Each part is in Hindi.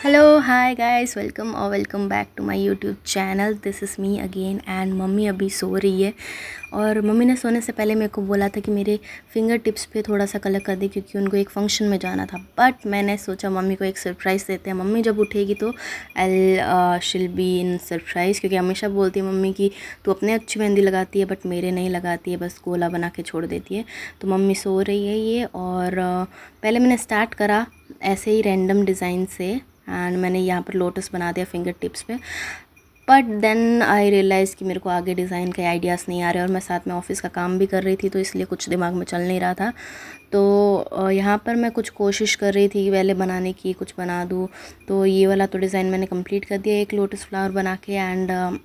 Hello hi guys, welcome back to my YouTube channel. This is me again and mummy अभी सो रही है। और मम्मी ने सोने से पहले मेरे को बोला था कि मेरे फिंगर टिप्स पे थोड़ा सा कलर कर दे, क्योंकि उनको एक फंक्शन में जाना था। बट मैंने सोचा मम्मी को एक सरप्राइज़ देते हैं। मम्मी जब उठेगी तो आई शिल बी इन सरप्राइज़, क्योंकि हमेशा बोलती है मम्मी कि तू अपने अच्छी मेहंदी लगाती है बट मेरे नहीं लगाती है, बस गोला बना के छोड़ देती है। तो मम्मी सो रही है ये। और पहले मैंने स्टार्ट करा ऐसे ही रैंडम डिज़ाइन से, एंड मैंने यहाँ पर लोटस बना दिया फिंगर टिप्स पे। बट देन आई रियलाइज़ कि मेरे को आगे डिज़ाइन के आइडियाज़ नहीं आ रहे, और मैं साथ में ऑफ़िस का काम भी कर रही थी, तो इसलिए कुछ दिमाग में चल नहीं रहा था। तो यहाँ पर मैं कुछ कोशिश कर रही थी कि पहले बनाने की कुछ बना दूँ। तो ये वाला तो डिज़ाइन मैंने कंप्लीट कर दिया, एक लोटस फ्लावर बना के। एंड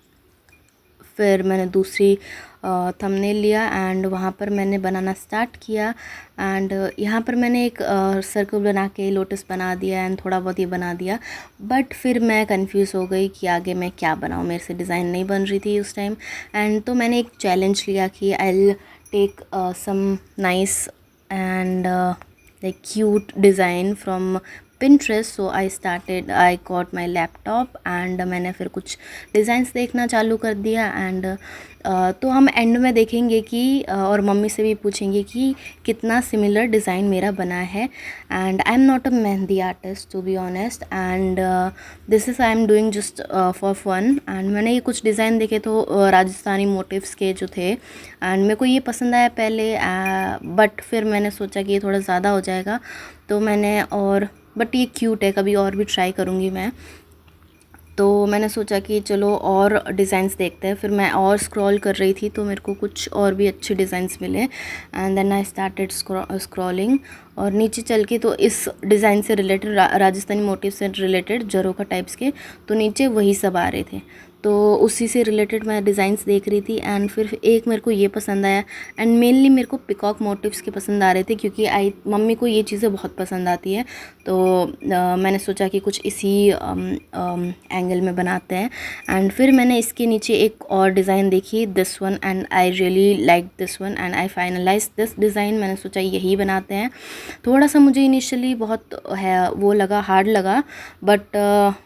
फिर मैंने दूसरी थंबनेल लिया एंड वहाँ पर मैंने बनाना स्टार्ट किया। एंड यहाँ पर मैंने एक सर्कल बना के लोटस बना दिया एंड थोड़ा बहुत ये बना दिया। बट फिर मैं कंफ्यूज हो गई कि आगे मैं क्या बनाऊँ, मेरे से डिज़ाइन नहीं बन रही थी उस टाइम। एंड तो मैंने एक चैलेंज लिया कि I will take some nice and like cute design from Pinterest. So I got my laptop and मैंने फिर कुछ डिज़ाइंस देखना चालू कर दिया। एंड तो हम एंड में देखेंगे कि और मम्मी से भी पूछेंगे कि कितना सिमिलर डिज़ाइन मेरा बना है। And I am not a mehndi artist to be honest, and this is I am doing just for fun. And मैंने ये कुछ डिज़ाइन देखे तो राजस्थानी मोटिव्स के जो थे, एंड मेरे को ये पसंद आया पहले। बट फिर मैंने सोचा कि ये थोड़ा ज़्यादा हो जाएगा, तो मैंने और बट ये क्यूट है, कभी और भी ट्राई करूँगी मैं। तो मैंने सोचा कि चलो और डिज़ाइंस देखते हैं। फिर मैं और स्क्रॉल कर रही थी तो मेरे को कुछ और भी अच्छे डिज़ाइंस मिले, and then I started scrolling. और नीचे चल के तो इस डिज़ाइन से रिलेटेड, राजस्थानी मोटिव से रिलेटेड जरोका टाइप्स के, तो नीचे वही सब आ रहे थे। तो उसी से रिलेटेड मैं डिज़ाइंस देख रही थी, एंड फिर एक मेरे को ये पसंद आया। एंड मेनली मेरे को पिकॉक मोटिव्स के पसंद आ रहे थे, क्योंकि मम्मी को ये चीज़ें बहुत पसंद आती है। तो मैंने सोचा कि कुछ इसी एंगल में बनाते हैं। एंड फिर मैंने इसके नीचे एक और डिज़ाइन देखी, this one, and I really like this one and I finalize this design. मैंने सोचा यही बनाते हैं। थोड़ा सा मुझे इनिशियली बहुत है वो लगा, हार्ड लगा, बट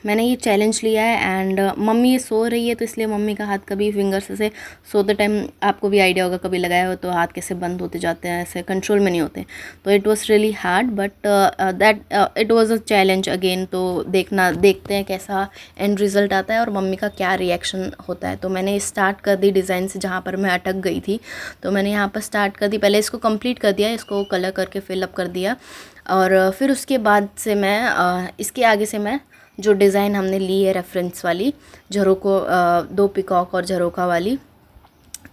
मैंने ये चैलेंज लिया है। एंड मम्मी ये सो रही है, तो इसलिए मम्मी का हाथ कभी फिंगर्स से सोते टाइम, आपको भी आइडिया होगा, कभी लगाया हो तो हाथ कैसे बंद होते जाते हैं, ऐसे कंट्रोल में नहीं होते। तो it was really hard, but that it was a challenge again. तो देखते हैं कैसा एंड रिज़ल्ट आता है और मम्मी का क्या रिएक्शन होता है। तो मैंने स्टार्ट कर दी डिज़ाइन से जहाँ पर मैं अटक गई थी, तो मैंने यहाँ पर स्टार्ट कर दी। पहले इसको कंप्लीट कर दिया, इसको कलर करके फिलअप कर दिया। और फिर उसके बाद से मैं इसके आगे से मैं जो डिज़ाइन हमने ली है रेफरेंस वाली, झरोको, 2 पिकॉक और झरोका वाली,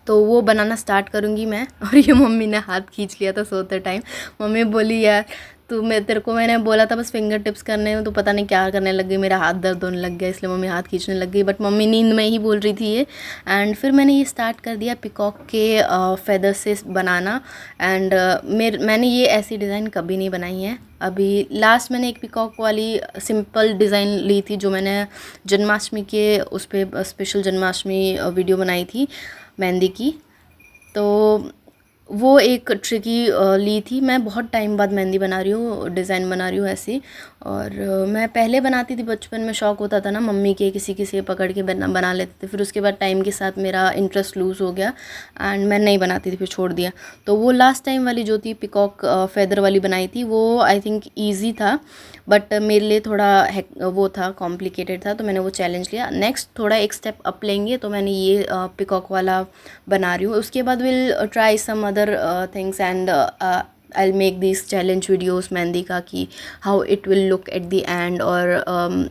तो वो बनाना स्टार्ट करूँगी मैं। और ये मम्मी ने हाथ खींच लिया था सोते टाइम। मम्मी बोली यार तेरे को मैंने बोला था बस फिंगर टिप्स करने में, तो पता नहीं क्या करने लग गई, मेरा हाथ दर्द होने लग गया, इसलिए मम्मी हाथ खींचने लग गई। बट मम्मी नींद में ही बोल रही थी ये। एंड फिर मैंने ये स्टार्ट कर दिया पिकॉक के फेदर से बनाना। एंड मैंने ये ऐसी डिज़ाइन कभी नहीं बनाई है। अभी लास्ट मैंने एक पिकॉक वाली सिंपल डिज़ाइन ली थी, जो मैंने जन्माष्टमी के उस पर स्पेशल जन्माष्टमी वीडियो बनाई थी मेहंदी की। तो वो एक ट्रिकी ली थी। मैं बहुत टाइम बाद मेहंदी बना रही हूँ, डिज़ाइन बना रही हूँ ऐसी। और मैं पहले बनाती थी, बचपन में शौक़ होता था ना मम्मी के, किसी किसी पकड़ के बना लेते थे। फिर उसके बाद टाइम के साथ मेरा इंटरेस्ट लूज़ हो गया एंड मैं नहीं बनाती थी, फिर छोड़ दिया। तो वो लास्ट टाइम वाली जो थी पिकॉक फेदर वाली बनाई थी, वो आई थिंक ईजी था, बट मेरे लिए थोड़ा वो था, कॉम्प्लिकेटेड था। तो मैंने वो चैलेंज लिया। नेक्स्ट थोड़ा एक स्टेप अप लेंगे, तो मैंने ये पिकॉक वाला बना रही हूँ। उसके बाद will try some other things and I will make this challenge videos mehndi का, कि how it will look at the end. और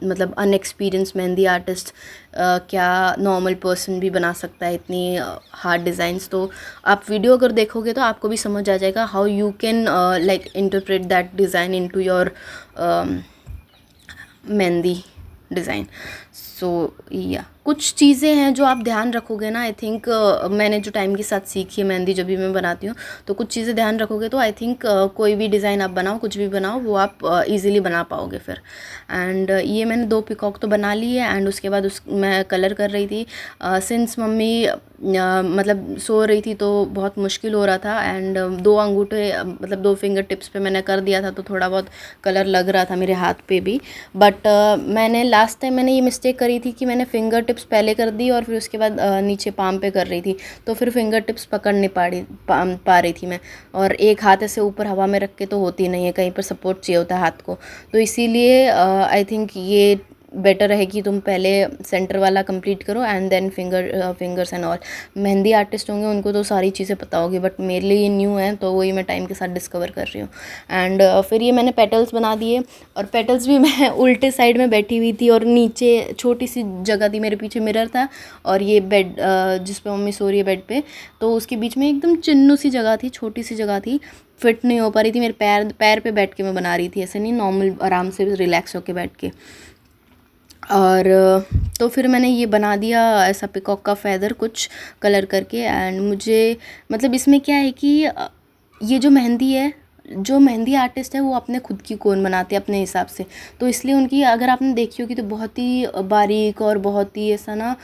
मतलब अनएक्सपीरियंस मेहंदी आर्टिस्ट क्या नॉर्मल पर्सन भी बना सकता है इतनी हार्ड डिज़ाइंस। तो आप वीडियो अगर देखोगे तो आपको भी समझ आ जाएगा how you can like interpret that design into your mehndi design. So या कुछ चीज़ें हैं जो आप ध्यान रखोगे ना, आई थिंक मैंने जो टाइम के साथ सीखी है मेहंदी जब भी मैं बनाती हूँ, तो कुछ चीज़ें ध्यान रखोगे तो आई थिंक कोई भी डिज़ाइन आप बनाओ, कुछ भी बनाओ, वो आप ईज़िली बना पाओगे फिर। एंड ये मैंने 2 पीकॉक तो बना ली है। एंड उसके बाद उस मैं कलर कर रही थी, सिंस मम्मी मतलब सो रही थी तो बहुत मुश्किल हो रहा था। एंड 2 अंगूठे मतलब 2 फिंगर टिप्स पे मैंने कर दिया था, तो थोड़ा बहुत कलर लग रहा था मेरे हाथ पे भी। बट मैंने लास्ट टाइम मैंने ये मिस्टेक करी थी कि मैंने फिंगर टिप्स पहले कर दी और फिर उसके बाद नीचे पाम पे कर रही थी, तो फिर फिंगर टिप्स पकड़ नहीं पा रही थी मैं। और एक हाथ ऐसे ऊपर हवा में रख के तो होती नहीं है, कहीं पर सपोर्ट चाहिए होता है हाथ को। तो इसीलिए आई थिंक ये बेटर है कि तुम पहले सेंटर वाला कंप्लीट करो and then fingers and all. Mehndi artist होंगे उनको तो सारी चीज़ें पता होगी, बट मेरे लिए ये न्यू है, तो वही मैं टाइम के साथ डिस्कवर कर रही हूँ। एंड फिर ये मैंने पेटल्स बना दिए, और पेटल्स भी मैं उल्टे साइड में बैठी हुई थी और नीचे छोटी सी जगह थी, मेरे पीछे मिरर था और ये बेड जिस पे मम्मी सो रही है बेड पे, तो उसके बीच में एकदम चिन्नू सी जगह थी, छोटी सी जगह थी, फिट नहीं हो पा रही थी। मेरे पैर पे बैठ के मैं बना रही थी, ऐसे नहीं नॉर्मल आराम से रिलैक्स होके बैठ के। और तो फिर मैंने ये बना दिया ऐसा पिकॉक का फैदर कुछ कलर करके। एंड मुझे मतलब इसमें क्या है कि ये जो मेहंदी है, जो मेहंदी आर्टिस्ट है वो अपने खुद की कोन बनाते हैं अपने हिसाब से, तो इसलिए उनकी अगर आपने देखी होगी तो बहुत ही बारीक और बहुत ही ऐसा ना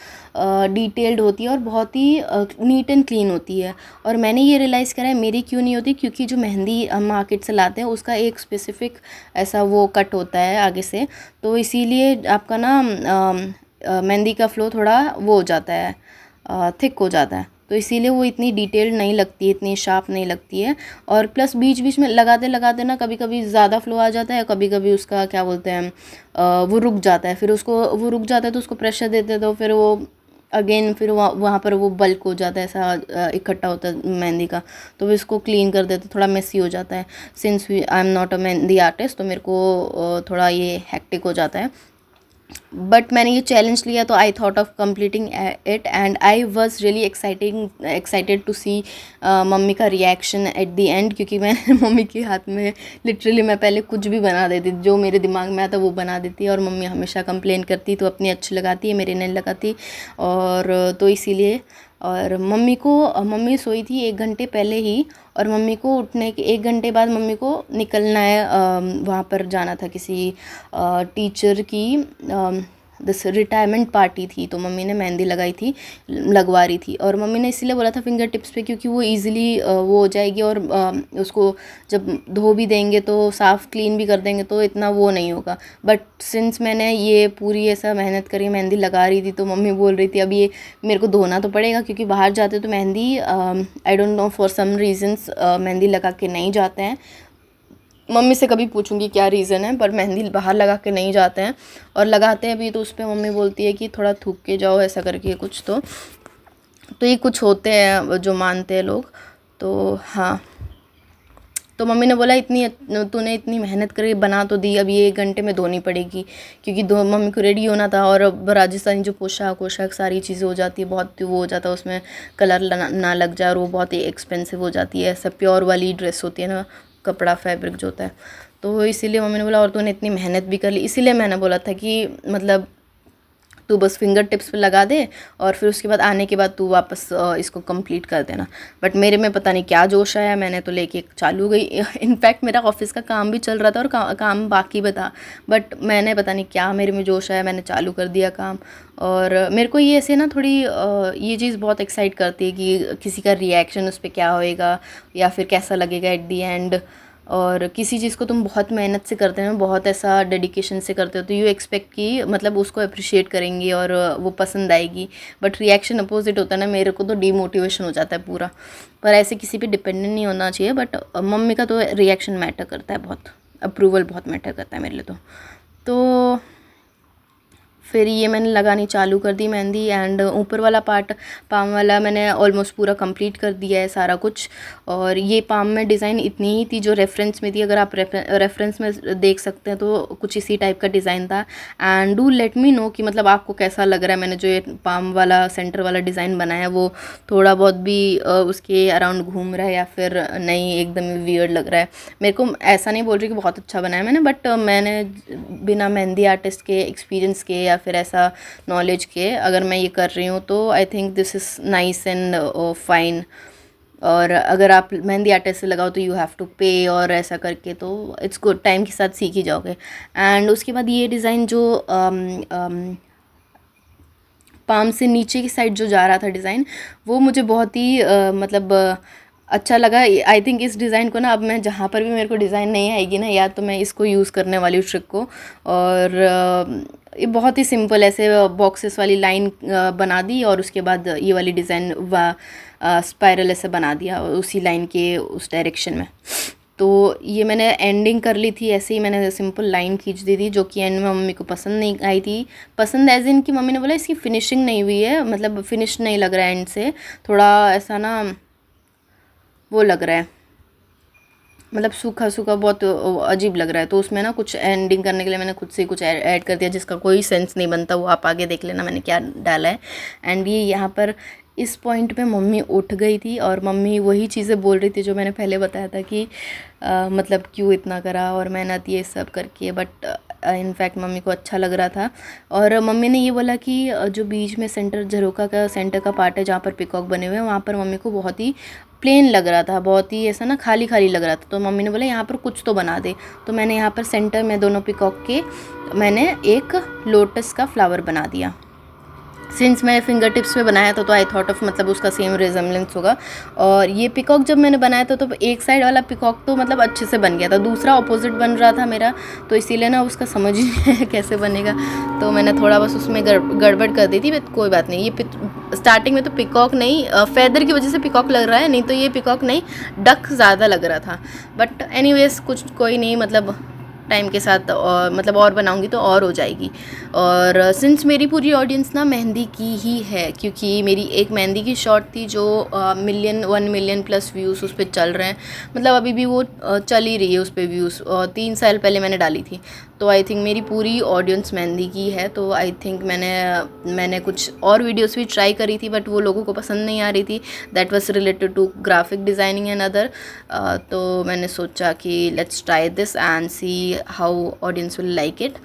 डिटेल्ड होती है और बहुत ही नीट एंड क्लीन होती है। और मैंने ये रियलाइज़ करा है मेरी क्यों नहीं होती, क्योंकि जो मेहंदी हम मार्केट से लाते हैं उसका एक स्पेसिफिक ऐसा वो कट होता है आगे से, तो इसीलिए आपका ना मेहंदी का फ्लो थोड़ा वो हो जाता है, थिक हो जाता है, तो इसीलिए वो इतनी डिटेल्ड नहीं लगती है, इतनी शार्प नहीं लगती है। और प्लस बीच बीच में लगाते लगाते ना कभी कभी ज़्यादा फ्लो आ जाता है, कभी कभी उसका क्या बोलते हैं वो रुक जाता है, फिर उसको वो रुक जाता है तो उसको प्रेशर देते तो फिर वो अगेन फिर वहाँ पर वो बल्क हो जाता है, ऐसा इकट्ठा होता है मेहंदी का, तो फिर इसको क्लीन कर देते, थोड़ा मेसी हो जाता है। Since I am not a mehndi artist, तो मेरे को थोड़ा ये हेक्टिक हो जाता है। बट मैंने ये चैलेंज लिया तो I thought of completing it and I was really excited to see mummy का रिएक्शन एट द एंड, क्योंकि मैं मम्मी के हाथ में लिटरली मैं पहले कुछ भी बना देती, जो मेरे दिमाग में आता वो बना देती, और मम्मी हमेशा कंप्लेन करती तो अपनी अच्छी लगाती है, मेरे नहीं लगाती। और तो इसीलिए, और मम्मी सोई थी 1 घंटे पहले ही, और मम्मी को उठने के 1 घंटे बाद मम्मी को निकलना है, वहाँ पर जाना था किसी टीचर की दिस रिटायरमेंट पार्टी थी, तो मम्मी ने मेहंदी लगवा रही थी। और मम्मी ने इसीलिए बोला था फिंगर टिप्स पे, क्योंकि वो इजीली वो हो जाएगी, और उसको जब धो भी देंगे तो साफ़ क्लीन भी कर देंगे तो इतना वो नहीं होगा। बट सिंस मैंने ये पूरी ऐसा मेहनत करी, मेहंदी लगा रही थी, तो मम्मी बोल रही थी अब ये मेरे को धोना तो पड़ेगा, क्योंकि बाहर जाते तो mehndi I don't know for some reasons mehndi लगा के नहीं जाते हैं। मम्मी से कभी पूछूंगी क्या रीज़न है, पर मेहंदी बाहर लगा के नहीं जाते हैं, और लगाते हैं भी तो उस पर मम्मी बोलती है कि थोड़ा थूक के जाओ, ऐसा करके कुछ। तो ये कुछ होते हैं जो मानते हैं लोग, तो हाँ। तो मम्मी ने बोला तूने इतनी मेहनत करके बना तो दी, अब ये 1 घंटे में धोनी पड़ेगी, क्योंकि मम्मी को रेडी होना था, और अब राजस्थानी जो पोशाक सारी चीज़ें हो जाती है, बहुत वो हो जाता है उसमें कलर ना लग जाए, और वो बहुत ही एक्सपेंसिव हो जाती है, ऐसा प्योर वाली ड्रेस होती है ना, कपड़ा फैब्रिक जो होता है। तो इसीलिए मम्मी ने बोला और तूने इतनी मेहनत भी कर ली, इसीलिए मैंने बोला था कि मतलब तू बस फिंगर टिप्स पे लगा दे, और फिर उसके बाद आने के बाद तू वापस इसको कंप्लीट कर देना। बट मेरे में पता नहीं क्या जोश आया, मैंने तो लेके चालू गई। इनफैक्ट मेरा ऑफिस का काम भी चल रहा था और काम बाकी भी था, बट मैंने पता नहीं क्या मेरे में जोश आया, मैंने चालू कर दिया काम। और मेरे को ये ऐसे ना थोड़ी ये चीज़ बहुत एक्साइट करती है कि किसी का रिएक्शन उस पर क्या होएगा, या फिर कैसा लगेगा एट दी एंड। और किसी चीज़ को तुम बहुत मेहनत से करते हो, बहुत ऐसा डेडिकेशन से करते हो, तो यू एक्सपेक्ट कि मतलब उसको अप्रिशिएट करेंगे और वो पसंद आएगी। बट रिएक्शन अपोजिट होता है ना, मेरे को तो डीमोटिवेशन हो जाता है पूरा। पर ऐसे किसी पे डिपेंडेंट नहीं होना चाहिए, बट मम्मी का तो रिएक्शन मैटर करता है बहुत, अप्रूवल बहुत मैटर करता है मेरे लिए तो फिर ये मैंने लगानी चालू कर दी मेहंदी। एंड ऊपर वाला पार्ट पाम वाला मैंने ऑलमोस्ट पूरा कंप्लीट कर दिया है सारा कुछ। और ये पाम में डिज़ाइन इतनी ही थी जो रेफरेंस में थी, अगर आप रेफरेंस में देख सकते हैं तो कुछ इसी टाइप का डिज़ाइन था। And do let me no कि मतलब आपको कैसा लग रहा है, मैंने जो ये पाम वाला सेंटर वाला डिज़ाइन बनाया है वो थोड़ा बहुत भी उसके अराउंड घूम रहा है या फिर नहीं एकदम वियर्ड लग रहा है। मेरे को ऐसा नहीं बोल रही कि बहुत अच्छा बनाया मैंने, बट मैंने बिना मेहंदी आर्टिस्ट के एक्सपीरियंस के या फिर ऐसा नॉलेज के अगर मैं ये कर रही हूँ तो I think this is nice and fine. और अगर आप मेहंदी आर्टिस्ट से लगाओ तो यू हैव टू पे, और ऐसा करके तो इट्स गुड, टाइम के साथ सीख ही जाओगे। एंड उसके बाद ये डिज़ाइन जो पाम से नीचे की साइड जो जा रहा था डिज़ाइन, वो मुझे बहुत ही मतलब अच्छा लगा। आई थिंक इस डिज़ाइन को ना अब मैं जहाँ पर भी मेरे को डिज़ाइन नहीं आएगी ना, या तो मैं इसको यूज़ करने वाली हूँ ट्रिक को। और ये बहुत ही सिंपल ऐसे बॉक्सेस वाली लाइन बना दी, और उसके बाद ये वाली डिज़ाइन स्पाइरल ऐसे बना दिया उसी लाइन के उस डायरेक्शन में। तो ये मैंने एंडिंग कर ली थी, ऐसे ही मैंने सिंपल लाइन खींच दी थी, जो कि एंड में मम्मी को पसंद नहीं आई थी। पसंद एज इन कि मम्मी ने बोला इसकी फिनिशिंग नहीं हुई है, मतलब फिनिश नहीं लग रहा है एंड से, थोड़ा ऐसा ना वो लग रहा है, मतलब सूखा सूखा बहुत अजीब लग रहा है। तो उसमें ना कुछ एंडिंग करने के लिए मैंने खुद से कुछ ऐड कर दिया, जिसका कोई सेंस नहीं बनता, वो आप आगे देख लेना मैंने क्या डाला है। एंड ये यहाँ पर इस पॉइंट पे मम्मी उठ गई थी, और मम्मी वही चीज़ें बोल रही थी जो मैंने पहले बताया था कि मतलब क्यों इतना करा और मेहनत ये सब करके, बट इनफैक्ट मम्मी को अच्छा लग रहा था। और मम्मी ने ये बोला कि जो बीच में सेंटर झरोका का सेंटर का पार्ट है जहाँ पर पिकॉक बने हुए हैं, वहाँ पर मम्मी को बहुत ही प्लेन लग रहा था, बहुत ही ऐसा ना खाली खाली लग रहा था। तो मम्मी ने बोला यहाँ पर कुछ तो बना दे। तो मैंने यहाँ पर सेंटर में दोनों पिकॉक के मैंने एक लोटस का फ्लावर बना दिया। सिंस मैं फिंगर टिप्स पे बनाया था तो आई थॉट ऑफ मतलब उसका सेम रिजेम्बलेंस होगा। और ये पिकॉक जब मैंने बनाया था तो एक साइड वाला पिकॉक तो मतलब अच्छे से बन गया था, दूसरा अपोजिट बन रहा था मेरा, तो इसीलिए ना उसका समझ ही नहीं आया कैसे बनेगा। तो मैंने थोड़ा बस उसमें गड़बड़ कर दी थी, बट कोई बात नहीं। ये स्टार्टिंग में तो पिकॉक नहीं, फेदर की वजह से पिकॉक लग रहा है, नहीं तो ये पिकॉक नहीं डक ज़्यादा लग रहा था। बट एनीवेज कुछ कोई नहीं, मतलब टाइम के साथ और मतलब और बनाऊंगी तो और हो जाएगी। और सिंस मेरी पूरी ऑडियंस ना मेहंदी की ही है, क्योंकि मेरी एक मेहंदी की शॉर्ट थी जो 1 मिलियन प्लस व्यूज़ उस पर चल रहे हैं, मतलब अभी भी वो चल ही रही है उस पर व्यूज़, और 3 साल पहले मैंने डाली थी। तो आई थिंक मेरी पूरी ऑडियंस मेहंदी की है। तो आई थिंक मैंने कुछ और वीडियोस भी ट्राई करी थी, बट वो लोगों को पसंद नहीं आ रही थी, that was related to graphic designing and other. तो मैंने सोचा कि let's try this and see how audience will like it.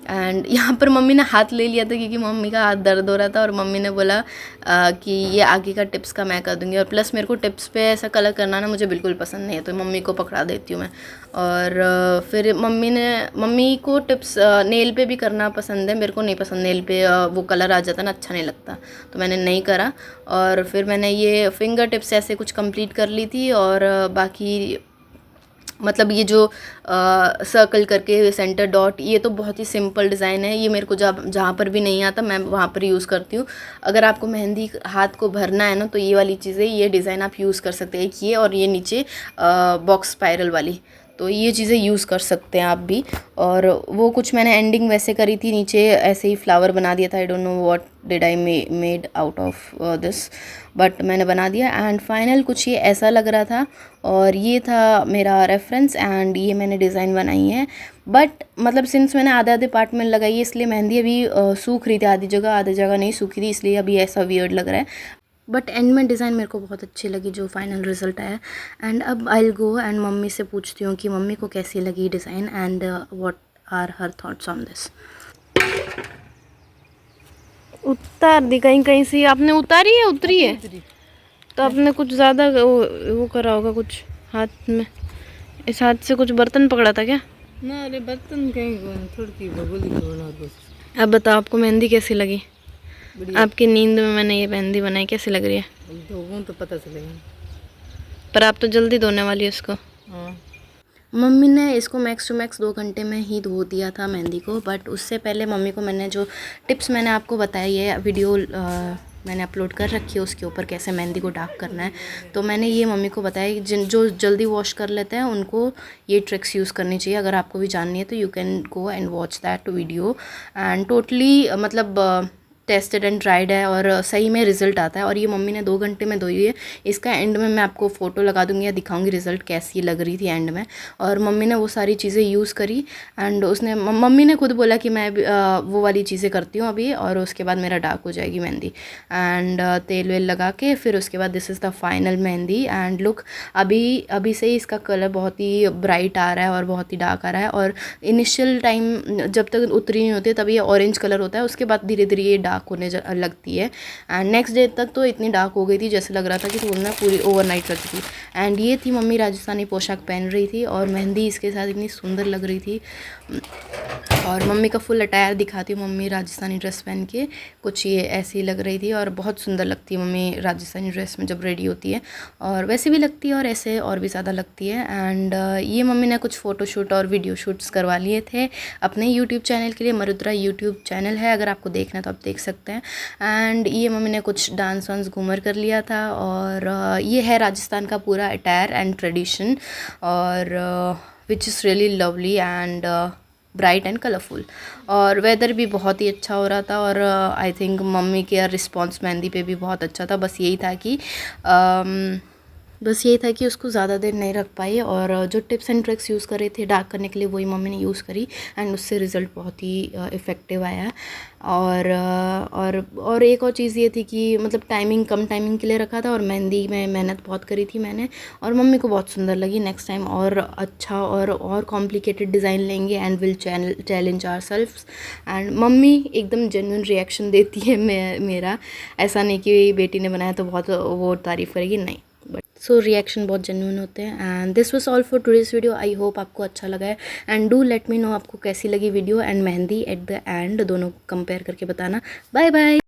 And यहाँ पर मम्मी ने हाथ ले लिया था, क्योंकि मम्मी का हाथ दर्द हो रहा था, और मम्मी ने बोला कि ये आगे का टिप्स का मैं कर दूँगी। और प्लस मेरे को टिप्स पे ऐसा कलर करना ना मुझे बिल्कुल पसंद नहीं है, तो मम्मी को पकड़ा देती हूँ मैं। और फिर मम्मी को टिप्स नेल पे भी करना पसंद है, मेरे को नहीं पसंद नेल पे वो कलर आ जाता ना, अच्छा नहीं लगता, तो मैंने नहीं करा। और फिर मैंने ये फिंगर टिप्स ऐसे कुछ कंप्लीट कर ली थी। और बाकी मतलब ये जो सर्कल करके सेंटर डॉट, ये तो बहुत ही सिंपल डिज़ाइन है, ये मेरे को जहाँ पर भी नहीं आता मैं वहाँ पर यूज़ करती हूँ। अगर आपको मेहंदी हाथ को भरना है ना, तो ये वाली चीज़ें, ये डिज़ाइन आप यूज़ कर सकते हैं, एक ये और ये नीचे बॉक्स स्पाइरल वाली, तो ये चीज़ें यूज़ कर सकते हैं आप भी। और वो कुछ मैंने एंडिंग वैसे करी थी, नीचे ऐसे ही फ्लावर बना दिया था, आई don't know what did I made out of this, but मैंने बना दिया। एंड फाइनल कुछ ये ऐसा लग रहा था, और ये था मेरा रेफरेंस, एंड ये मैंने डिज़ाइन बनाई है। बट मतलब सिंस मैंने आधे आधे पार्ट में लगाई है, इसलिए मेहंदी अभी सूख रही थी, आधी जगह नहीं सूखी थी, इसलिए अभी ऐसा वियर्ड लग रहा है। बट एंड में डिज़ाइन मेरे को बहुत अच्छी लगी जो फाइनल रिज़ल्ट आया। एंड अब I will go and mummy से पूछती हूँ कि मम्मी को कैसी लगी design, and what are her thoughts on this. उतार दी कहीं कहीं से, आपने उतारी है? उतरी है तो आपने कुछ ज़्यादा वो करा होगा कुछ हाथ में, इस हाथ से कुछ बर्तन पकड़ा था क्या? ना, अरे बर्तन कहीं थोड़ी बना। अब बताओ आपको मेहंदी कैसी लगी? आपकी नींद में मैंने ये मेहंदी बनाई, कैसी लग रही है? तो पता चलेगा, पर आप तो जल्दी धोने वाली है इसको। हाँ। मम्मी ने इसको मैक्स टू मैक्स 2 घंटे में ही धो दिया था मेहंदी को, बट उससे पहले मम्मी को मैंने जो टिप्स मैंने आपको बताई है, वीडियो मैंने अपलोड कर रखी है उसके ऊपर, कैसे मेहंदी को डार्क करना है। तो मैंने ये मम्मी को बताया कि जो जल्दी वॉश कर लेते हैं उनको ये ट्रिक्स यूज़ करनी चाहिए। अगर आपको भी जाननी है तो you can go and watch that video. And totally मतलब टेस्टेड एंड ट्राइड है और सही में रिज़ल्ट आता है। और ये मम्मी ने 2 घंटे में धोई है। इसका एंड में मैं आपको फ़ोटो लगा दूँगी या दिखाऊंगी रिज़ल्ट कैसी लग रही थी एंड में। और मम्मी ने वो सारी चीज़ें यूज़ करी एंड उसने मम्मी ने खुद बोला कि मैं वो वाली चीज़ें करती हूँ अभी और उसके बाद मेरा डार्क हो जाएगी मेहंदी। एंड तेल वेल लगा के फिर उसके बाद this is the final mehndi and look. अभी से ही इसका कलर बहुत ही ब्राइट आ रहा है और बहुत ही डार्क आ रहा है। और इनिशियल टाइम जब तक उतरी नहीं होती तब ये ऑरेंज कलर होता है, उसके बाद धीरे धीरे ये डार्क होने लगती है। एंड नेक्स्ट डे तक तो इतनी डार्क हो गई थी जैसे लग रहा था कि तुमने पूरी ओवरनाइट कर चुकी। एंड ये थी मम्मी राजस्थानी पोशाक पहन रही थी और मेहंदी इसके साथ इतनी सुंदर लग रही थी। और मम्मी का फुल अटायर दिखाती हूँ। मम्मी राजस्थानी ड्रेस पहन के कुछ ये ऐसी लग रही थी और बहुत सुंदर लगती है मम्मी राजस्थानी ड्रेस में जब रेडी होती है, और वैसे भी लगती है और ऐसे और भी ज़्यादा लगती है। एंड ये मम्मी ने कुछ फ़ोटोशूट और वीडियो शूट्स करवा लिए थे अपने यूट्यूब चैनल के लिए। मरुद्रा यूट्यूब चैनल है, अगर आपको देखना है तो आप देख सकते हैं। एंड ये मम्मी ने कुछ डांस वांस घूमर कर लिया था। और ये है राजस्थान का पूरा अटायर एंड ट्रेडिशन, और which is really lovely and bright and colourful. और वेदर भी बहुत ही अच्छा हो रहा था और आई थिंक मम्मी के रिस्पॉन्स मेहंदी पे भी बहुत अच्छा था। बस यही था कि उसको ज़्यादा देर नहीं रख पाई, और जो टिप्स एंड ट्रिक्स यूज़ कर रहे थे डार्क करने के लिए वही मम्मी ने यूज़ करी एंड उससे रिज़ल्ट बहुत ही इफ़ेक्टिव आया। और एक और चीज़ ये थी कि मतलब कम टाइमिंग के लिए रखा था और मेहंदी में मेहनत बहुत करी थी मैंने, और मम्मी को बहुत सुंदर लगी। नेक्स्ट टाइम और अच्छा और कॉम्प्लिकेटेड डिज़ाइन लेंगे and will challenge our selfs. And mummy एकदम जेन्युइन रिएक्शन देती है मेरा, ऐसा नहीं कि बेटी ने बनाया तो बहुत वो तारीफ़ करेगी, नहीं, बट सो रिएक्शन बहुत जेन्युइन होते हैं। And this was all for today's video. I hope आपको अच्छा लगा है and do let me know आपको कैसी लगी video and mehndi at the end, दोनों कंपेयर करके बताना। Bye bye.